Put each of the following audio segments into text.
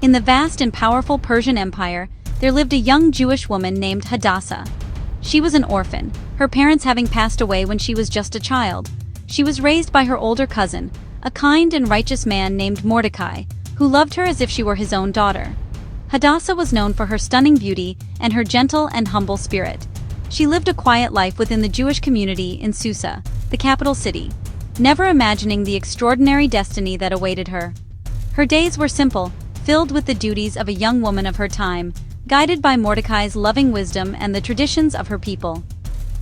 In the vast and powerful Persian Empire, there lived a young Jewish woman named Hadassah. She was an orphan, her parents having passed away when she was just a child. She was raised by her older cousin, a kind and righteous man named Mordecai, who loved her as if she were his own daughter. Hadassah was known for her stunning beauty and her gentle and humble spirit. She lived a quiet life within the Jewish community in Susa, the capital city, never imagining the extraordinary destiny that awaited her. Her days were simple, filled with the duties of a young woman of her time, guided by Mordecai's loving wisdom and the traditions of her people.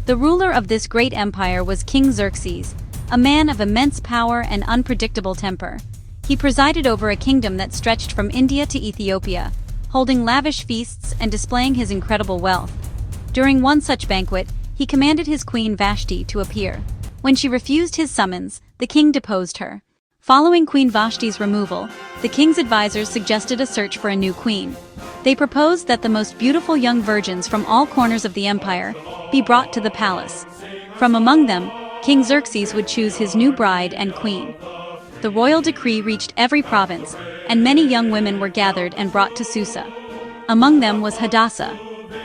The ruler of this great empire was King Xerxes, a man of immense power and unpredictable temper. He presided over a kingdom that stretched from India to Ethiopia, holding lavish feasts and displaying his incredible wealth. During one such banquet, he commanded his queen Vashti to appear. When she refused his summons, the king deposed her. Following Queen Vashti's removal, the king's advisors suggested a search for a new queen. They proposed that the most beautiful young virgins from all corners of the empire be brought to the palace. From among them, King Xerxes would choose his new bride and queen. The royal decree reached every province, and many young women were gathered and brought to Susa. Among them was Hadassah,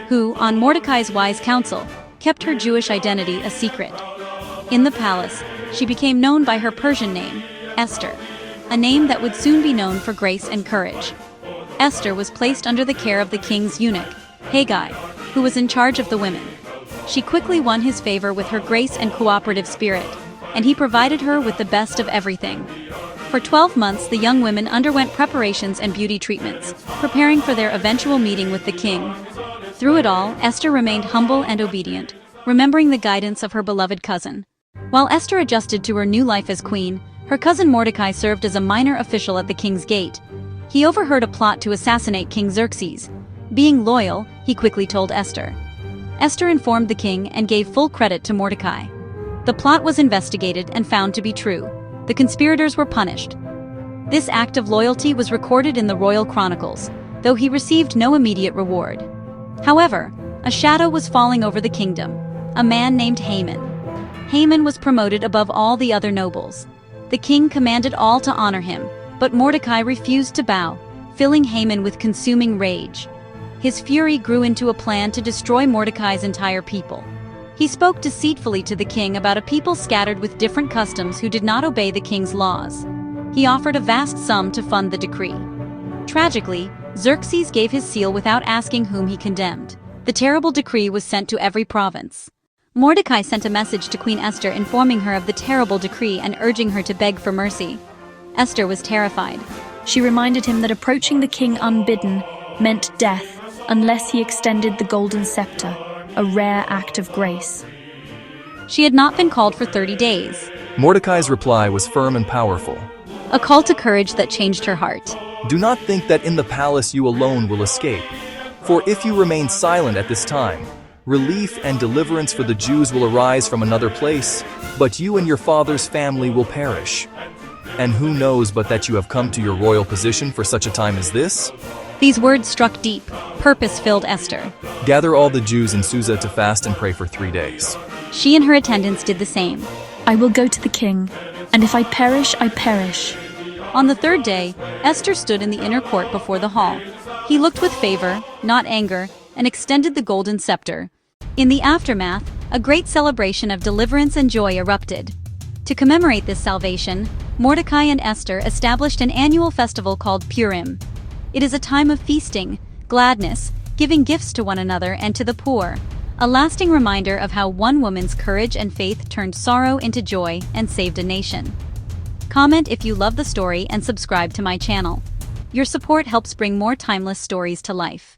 who, on Mordecai's wise counsel, kept her Jewish identity a secret. In the palace, she became known by her Persian name, Esther, a name that would soon be known for grace and courage. Esther was placed under the care of the king's eunuch, Haggai, who was in charge of the women. She quickly won his favor with her grace and cooperative spirit, and he provided her with the best of everything. For 12 months, the young women underwent preparations and beauty treatments, preparing for their eventual meeting with the king. Through it all, Esther remained humble and obedient, remembering the guidance of her beloved cousin. While Esther adjusted to her new life as queen, her cousin Mordecai served as a minor official at the king's gate. He overheard a plot to assassinate King Xerxes. Being loyal, he quickly told Esther. Esther informed the king and gave full credit to Mordecai. The plot was investigated and found to be true. The conspirators were punished. This act of loyalty was recorded in the royal chronicles, though he received no immediate reward. However, a shadow was falling over the kingdom, a man named Haman. Haman was promoted above all the other nobles. The king commanded all to honor him, but Mordecai refused to bow, filling Haman with consuming rage. His fury grew into a plan to destroy Mordecai's entire people. He spoke deceitfully to the king about a people scattered with different customs who did not obey the king's laws. He offered a vast sum to fund the decree. Tragically, Xerxes gave his seal without asking whom he condemned. The terrible decree was sent to every province. Mordecai sent a message to Queen Esther informing her of the terrible decree and urging her to beg for mercy. Esther was terrified. She reminded him that approaching the king unbidden meant death unless he extended the golden scepter, a rare act of grace. She had not been called for 30 days. Mordecai's reply was firm and powerful. A call to courage that changed her heart. Do not think that in the palace you alone will escape. For if you remain silent at this time, relief and deliverance for the Jews will arise from another place, but you and your father's family will perish. And who knows but that you have come to your royal position for such a time as this? These words struck deep. Purpose filled Esther. Gather all the Jews in Susa to fast and pray for 3 days. She and her attendants did the same. I will go to the king, and if I perish, I perish. On the third day, Esther stood in the inner court before the hall. He looked with favor, not anger, and extended the golden scepter. In the aftermath, a great celebration of deliverance and joy erupted. To commemorate this salvation, Mordecai and Esther established an annual festival called Purim. It is a time of feasting, gladness, giving gifts to one another and to the poor, a lasting reminder of how one woman's courage and faith turned sorrow into joy and saved a nation. Comment if you love the story and subscribe to my channel. Your support helps bring more timeless stories to life.